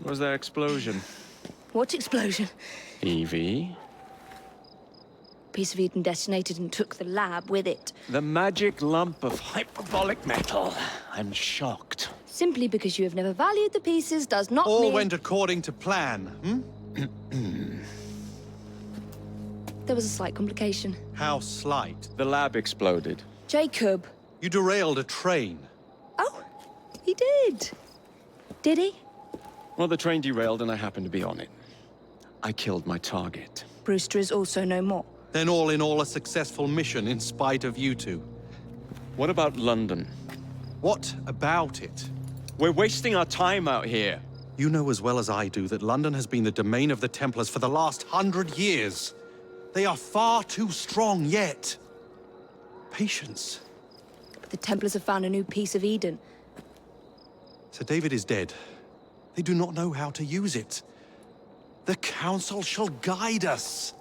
was that explosion? What explosion? Evie? Piece of Eden detonated and took the lab with it. The magic lump of hyperbolic metal. I'm shocked. Simply because you have never valued the pieces does not All mean... went according to plan, hmm? There was a slight complication. How slight. The lab exploded. Jacob. You derailed a train. Oh, he did. Did he? Well, the train derailed and I happened to be on it. I killed my target. Brewster is also no more. Then all in all a successful mission in spite of you two. What about London? What about it? We're wasting our time out here. You know as well as I do that London has been the domain of the Templars for the last 100 years. They are far too strong yet. Patience. But the Templars have found a new piece of Eden. Sir David is dead. They do not know how to use it. The Council shall guide us.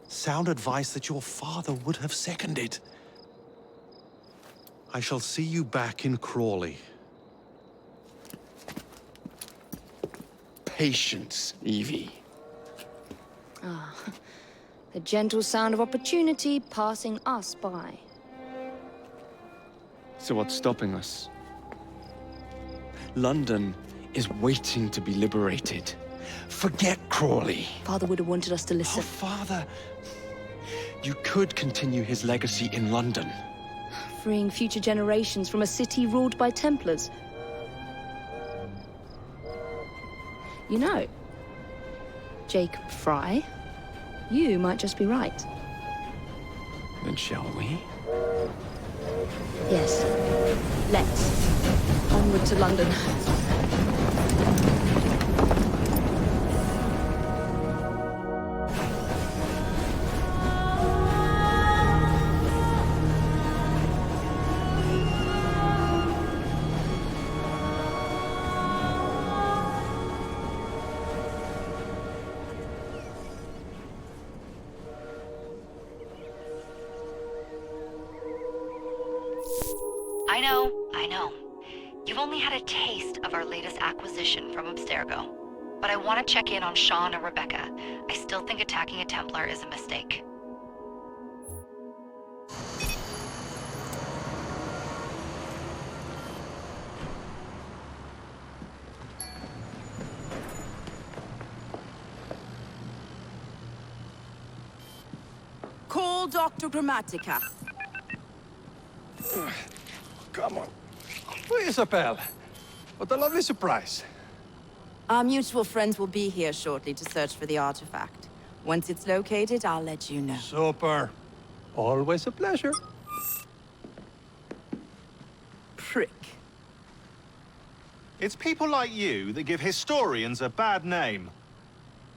Sound advice that your father would have seconded. I shall see you back in Crawley. Patience, Evie. Ah, the gentle sound of opportunity passing us by. So what's stopping us? London is waiting to be liberated. Forget Crawley. Father would have wanted us to Oh, listen. Father. You could continue his legacy in London. Freeing future generations from a city ruled by Templars. You know, Jacob Fry, you might just be right. Then shall we? Yes. Let's. Onward to London. I know. You've only had a taste of our latest acquisition from Abstergo. But I want to check in on Sean and Rebecca. I still think attacking a Templar is a mistake. Call Dr. Grammatica. Come on. Isabel. What a lovely surprise. Our mutual friends will be here shortly to search for the artifact. Once it's located, I'll let you know. Super. Always a pleasure. Prick. It's people like you that give historians a bad name.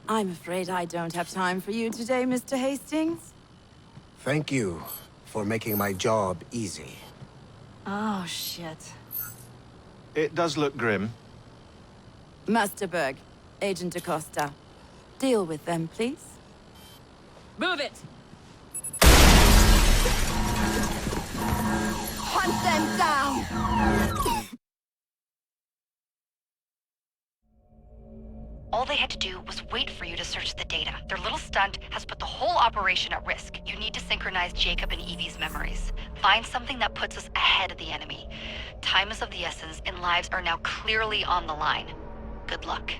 I'm afraid I don't have time for you today, Mr. Hastings. Thank you for making my job easy. Oh, shit. It does look grim. Master Berg, Agent Acosta. Deal with them, please. Move it! Hunt them down! All they had to do was wait for you to search the data. Their little stunt has put the whole operation at risk. You need to synchronize Jacob and Evie's memories. Find something that puts us ahead of the enemy. Time is of the essence, and lives are now clearly on the line. Good luck.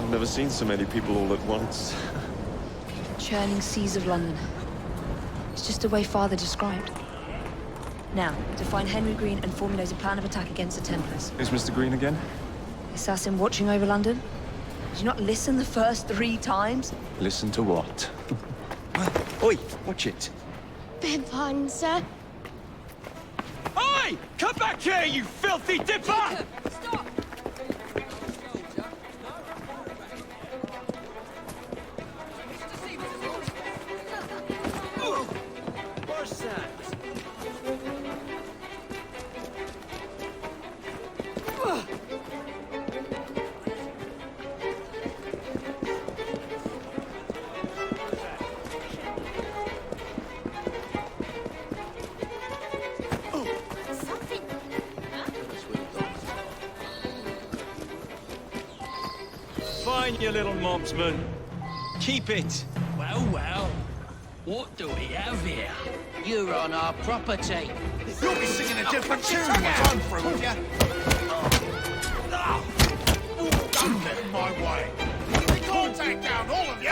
I've never seen so many people all at once. Churning seas of London. It's just the way Father described. Now, to find Henry Green and formulate a plan of attack against the Templars. Is Mr. Green again? Assassin watching over London? Did you not listen the first 3 times? Listen to what? Oi, watch it. Beg pardon, sir. Oi! Come back here, you filthy dipper! Stop! Fine, you little mobsman. Keep it. Well, well. What do we have here? You're on our property. You'll be singing a different tune once I'm through with you. Don't get in my way. Go and take down all of you.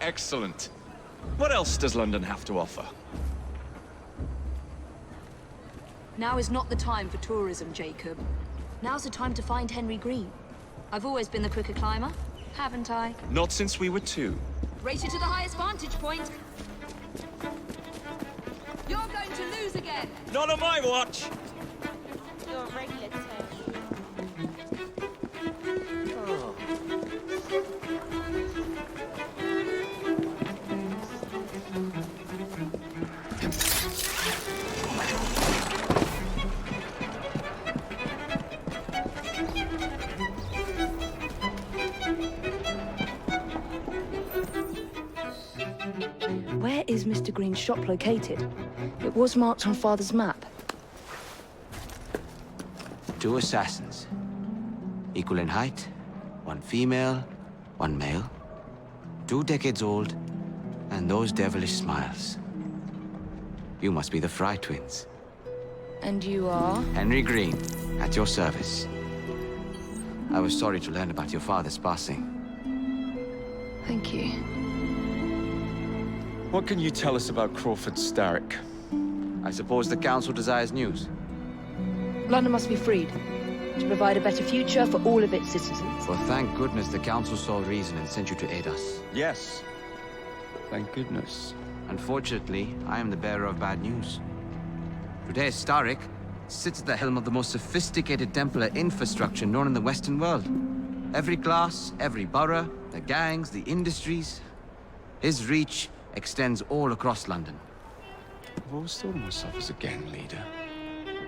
Excellent. What else does London have to offer? Now is not the time for tourism, Jacob. Now's the time to find Henry Green. I've always been the quicker climber, haven't I? Not since we were 2. Race you to the highest vantage point. You're going to lose again. Not on my watch! You're a regular too. Where is Mr. Green's shop located? It was marked on Father's map. 2 assassins. Equal in height. 1 female, 1 male. 2 decades old, and those devilish smiles. You must be the Fry twins. And you are? Henry Green, at your service. I was sorry to learn about your father's passing. Thank you. What can you tell us about Crawford Starrick? I suppose the Council desires news. London must be freed, to provide a better future for all of its citizens. Well, thank goodness the Council saw reason and sent you to aid us. Yes. Thank goodness. Unfortunately, I am the bearer of bad news. Today, Starrick sits at the helm of the most sophisticated Templar infrastructure known in the Western world. Every class, every borough, the gangs, the industries. His reach extends all across London. I've always thought of myself as a gang leader.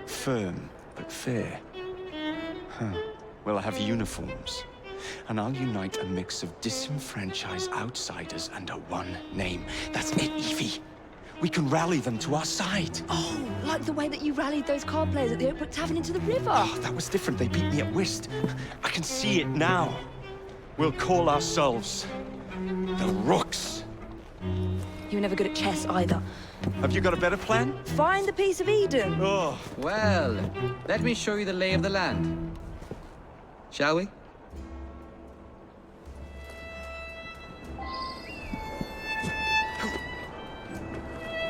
Firm, but fair. Huh. Well, I have uniforms. And I'll unite a mix of disenfranchised outsiders under one name. That's it, Evie. We can rally them to our side. Oh, like the way that you rallied those card players at the Oakbrook Tavern into the river. Oh, that was different. They beat me at whist. I can see it now. We'll call ourselves the Rooks. You were never good at chess either. Have you got a better plan? Find the piece of Eden. Oh, Well, let me show you the lay of the land. Shall we?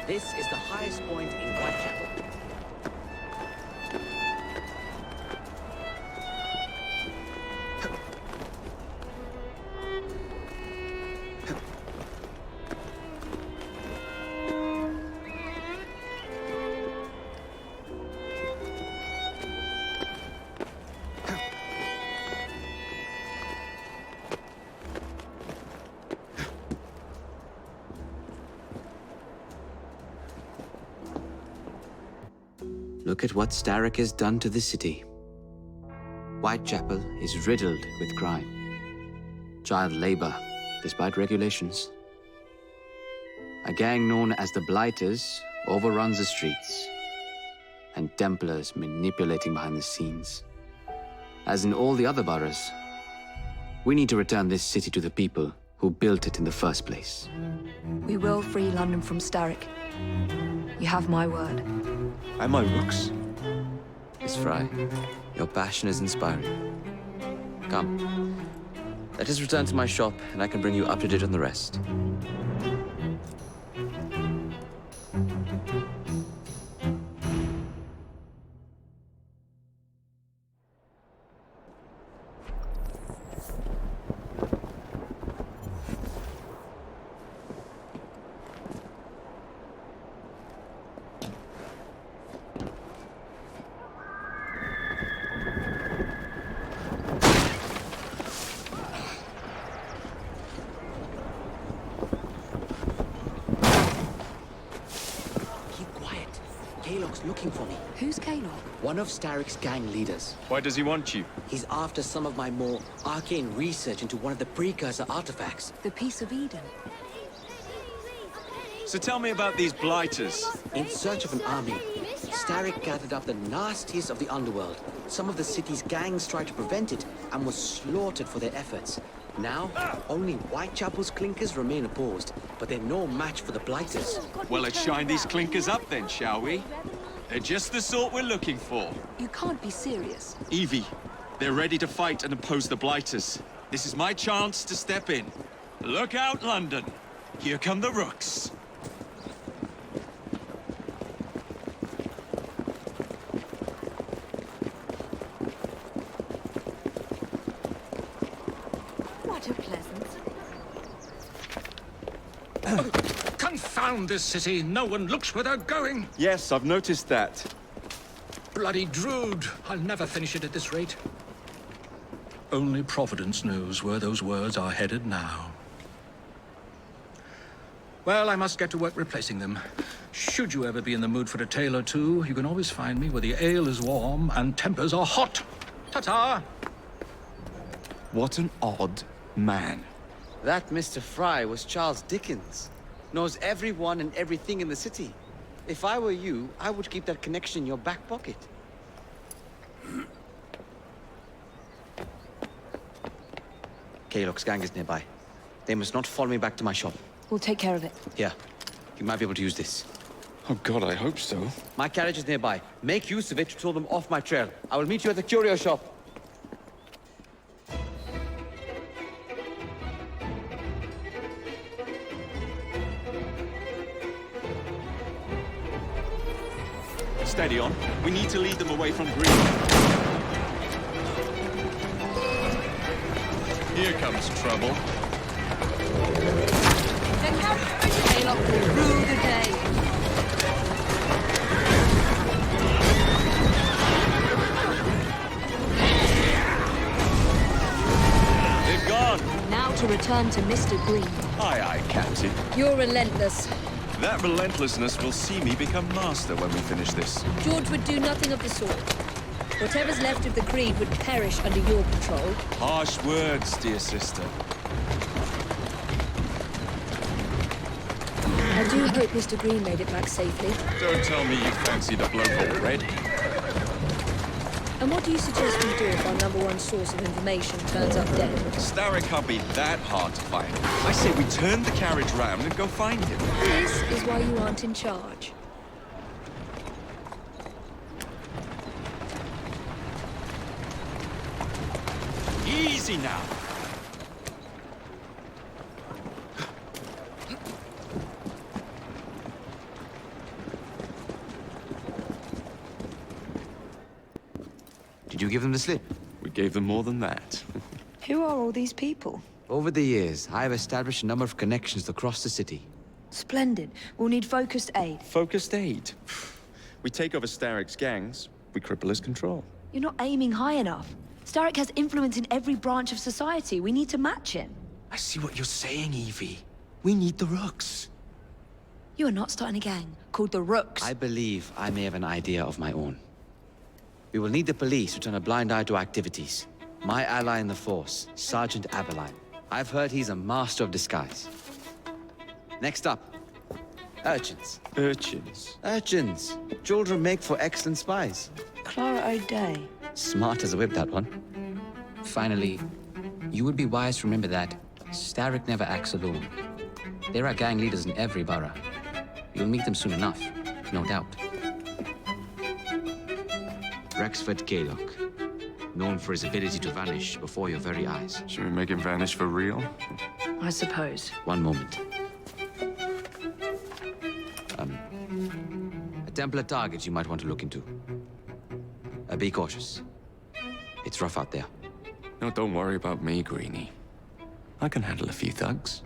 This is the highest point in Whitechapel. Look at what Starrick has done to the city. Whitechapel is riddled with crime. Child labor, despite regulations. A gang known as the Blighters overruns the streets, and Templars manipulating behind the scenes. As in all the other boroughs, we need to return this city to the people who built it in the first place. We will free London from Starrick. You have my word. And my rooks. Miss Fry, your passion is inspiring. Come, let us return to my shop, and I can bring you up to date on the rest. Looking for me. Who's Kalog? One of Starrick's gang leaders. Why does he want you? He's after some of my more arcane research into one of the precursor artifacts. The Piece of Eden. So tell me about these blighters. In search of an army, Starrick gathered up the nastiest of the underworld. Some of the city's gangs tried to prevent it and were slaughtered for their efforts. Now, only Whitechapel's clinkers remain opposed, but they're no match for the blighters. Well, let's shine these clinkers up then, shall we? They're just the sort we're looking for. You can't be serious. Evie, they're ready to fight and oppose the blighters. This is my chance to step in. Look out, London. Here come the rooks. What a pleasant. Confound this city. No one looks where they're going. Yes, I've noticed that. Bloody Drood. I'll never finish it at this rate. Only Providence knows where those words are headed now. Well, I must get to work replacing them. Should you ever be in the mood for a tale or two, you can always find me where the ale is warm and tempers are hot. Ta-ta! What an odd man. That Mr. Fry was Charles Dickens. Knows everyone and everything in the city. If I were you, I would keep that connection in your back pocket. Kalog's gang is nearby. They must not follow me back to my shop. We'll take care of it. Here, you might be able to use this. Oh God, I hope so. My carriage is nearby. Make use of it to throw them off my trail. I will meet you at the curio shop. Steady on. We need to lead them away from Green. Here comes trouble. Kalog will rule the day. They're gone. Now to return to Mr. Green. Aye, aye, Captain. You're relentless. That relentlessness will see me become master when we finish this. George would do nothing of the sort. Whatever's left of the Creed would perish under your control. Harsh words, dear sister. I do hope Mr. Green made it back safely. Don't tell me you fancy the blowhole red. And what do you suggest we do if our #1 source of information turns up dead? Starrick can't be that hard to find. I say we turn the carriage round and go find him. This is why you aren't in charge. Easy now. Did you give them the slip? We gave them more than that. Who are all these people? Over the years, I have established a number of connections across the city. Splendid. We'll need focused aid. Focused aid. We take over Starrick's gangs, we cripple his control. You're not aiming high enough. Starrick has influence in every branch of society. We need to match him. I see what you're saying, Evie. We need the rooks. You are not starting a gang called the Rooks. I believe I may have an idea of my own. We will need the police to turn a blind eye to activities. My ally in the force, Sergeant Aberline. I've heard he's a master of disguise. Next up, urchins. Urchins? Urchins. Children make for excellent spies. Clara O'Day. Smart as a whip, that one. Finally, you would be wise to remember that Starrick never acts alone. There are gang leaders in every borough. You'll meet them soon enough, no doubt. Rexford Gaylock, known for his ability to vanish before your very eyes. Should we make him vanish for real? I suppose. One moment. A Templar target you might want to look into. Be cautious. It's rough out there. No, don't worry about me, Greenie. I can handle a few thugs.